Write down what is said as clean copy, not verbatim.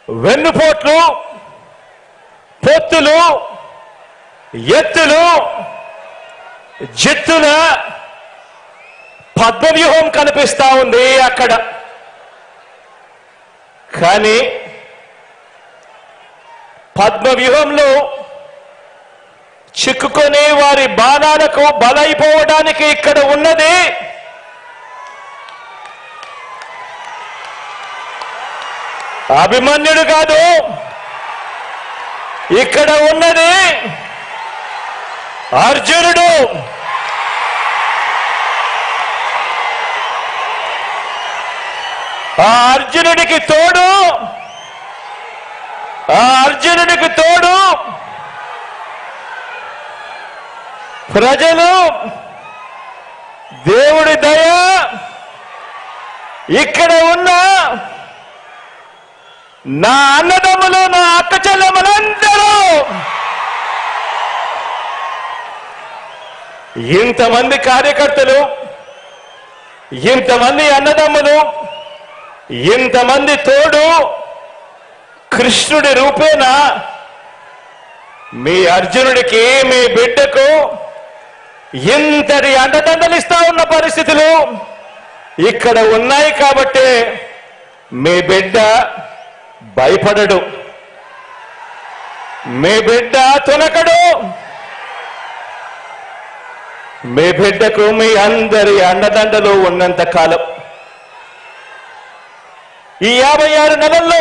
వెన్నుపోట్లు, పొత్తులు, ఎత్తులు, జిత్తుల పద్మవ్యూహం కనిపిస్తా ఉంది అక్కడ. కానీ పద్మవ్యూహంలో చిక్కుకొని వారి బాణాలకు బలైపోవడానికి ఇక్కడ ఉన్నది అభిమన్యుడు కాదు, ఇక్కడ ఉన్నది అర్జునుడు. ఆ అర్జునుడికి తోడు ప్రజలు, దేవుడి దయ, ఇక్కడ ఉన్న నా అన్నదమ్ములు, నా అక్క చెల్లెమ్మలందరూ, ఇంతమంది కార్యకర్తలు, ఇంతమంది అన్నదమ్ములు, ఇంతమంది తోడు కృష్ణుడి రూపేణ మీ అర్జునుడికి, మీ బిడ్డకు ఇంతటి అండదండలు ఇస్తా ఉన్న పరిస్థితులు ఇక్కడ ఉన్నాయి. కాబట్టి మీ బిడ్డ భయపడడు, మీ బిడ్డ తునకడు. మీ బిడ్డకు మీ అందరి అండదండలు ఉన్నంత కాలం, ఈ 56 నెలల్లో